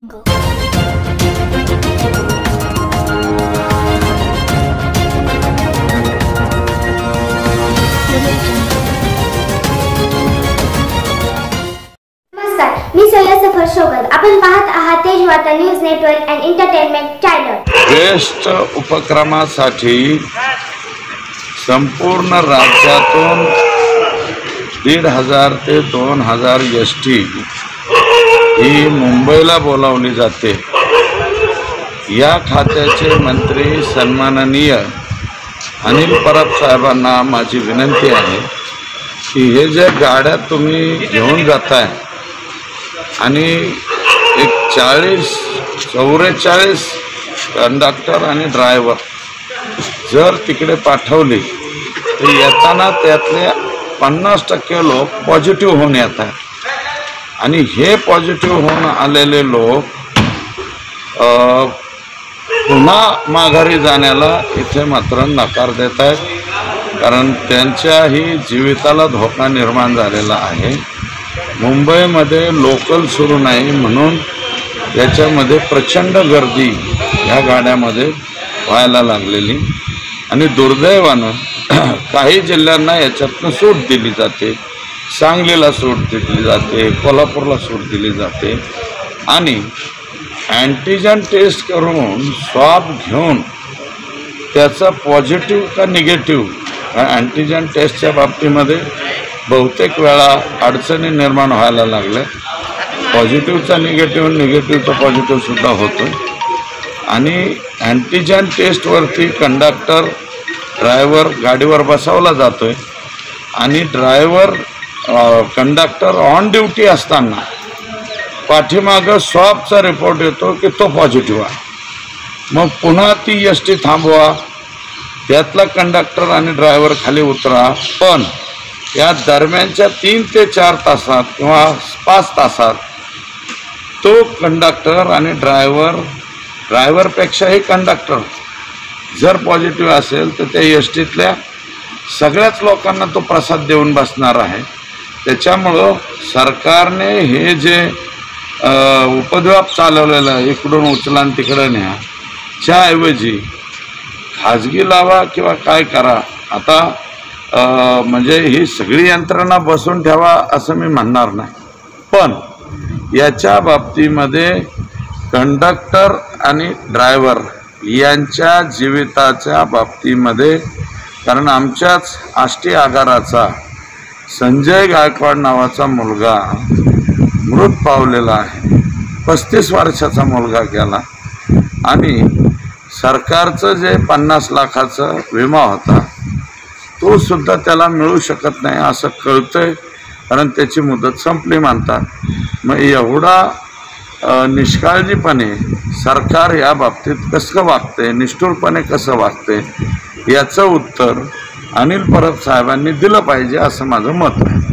नमस्कार, मी सय्यद सफर शोगत. आपण पाहत आहात Tejvarta news network and entertainment channel. ज्येष्ठ उपक्रमासाठी संपूर्ण राज्यातून 1,500 ते 2,000 एसटी ही मुंबईला बोलावली जाते. या खात्याचे मंत्री सन्माननीय अनिल परब साहेबांना माझी विनंती आहे की हे जे गाड्या तुम्ही घेऊन जाताय आणि एक 44 कंडक्टर आणि ड्रायव्हर जर तिकडे पाठवले तर येताना त्यातले 50% लोक पॉझिटिव्ह होऊन येतात आणि हे पॉझिटिव्ह होऊन आलेले लोक पुन्हा माघारी जाण्याला इथे मात्र नकार देत आहेत, कारण त्यांच्याही जीविताला धोका निर्माण झालेला आहे. मुंबईमध्ये लोकल सुरू नाही म्हणून याच्यामध्ये प्रचंड गर्दी ह्या गाड्यामध्ये व्हायला लागलेली आणि दुर्दैवानं काही जिल्ह्यांना याच्यातनं सूट दिली जाते. सांगलीला सूट दिली जाते, कोल्हापूरला सूट दिली जाते आणि अँटीजन टेस्ट करून स्वाब घेऊन त्याचा पॉझिटिव्ह का निगेटिव्ह अँटीजन टेस्टच्या बाबतीमध्ये बहुतेक वेळा अडचणी निर्माण व्हायला लागल्या. पॉझिटिव्हचा निगेटिव्ह, निगेटिव्हचा पॉझिटिव्हसुद्धा होतो आणि अँटीजन टेस्टवरती कंडक्टर ड्रायव्हर गाडीवर बसवला जातो आहे आणि ड्रायव्हर कंडक्टर ऑन ड्युटी असताना पाठीमागं स्वॅबचा रिपोर्ट येतो की तो पॉझिटिव्ह आहे. मग पुन्हा ती एसटी थांबवा, त्यातला कंडक्टर आणि ड्रायव्हर खाली उतरा, पण या दरम्यानच्या 3 ते 4 तासात किंवा 5 तासात तो कंडक्टर आणि ड्रायव्हरपेक्षाही कंडक्टर जर पॉझिटिव्ह असेल तर त्या एसटीतल्या सगळ्याच लोकांना तो प्रसाद देऊन बसणार आहे. त्याच्यामुळं सरकारने हे जे उपद्व्याप चालवलेलं इकडून उचला आणि तिकडं न्या च्याऐवजी खाजगी लावा किंवा काय करा. आता म्हणजे ही सगळी यंत्रणा बसून ठेवा असं मी म्हणणार नाही, पण याच्या बाबतीमध्ये कंडक्टर आणि ड्रायव्हर यांच्या जीविताच्या बाबतीमध्ये, कारण आमच्याच आष्टी आगाराचा संजय गायकवाड नावाचा मुलगा मृत पावलेला आहे. 35 वर्षाचा मुलगा गेला आणि सरकारचं जे 50 लाखाचा विमा होता तो सुद्धा त्याला मिळू शकत नाही असं कळतंय, कारण त्याची मुदत संपली म्हणतात. मग एवढा निष्काळजीपणे सरकार या बाबतीत कसं वागते, निष्ठुरपणे कसं वागते, याचं उत्तर अनिल परब साहेबांनी दिलं पाहिजे असं माझं मत आहे.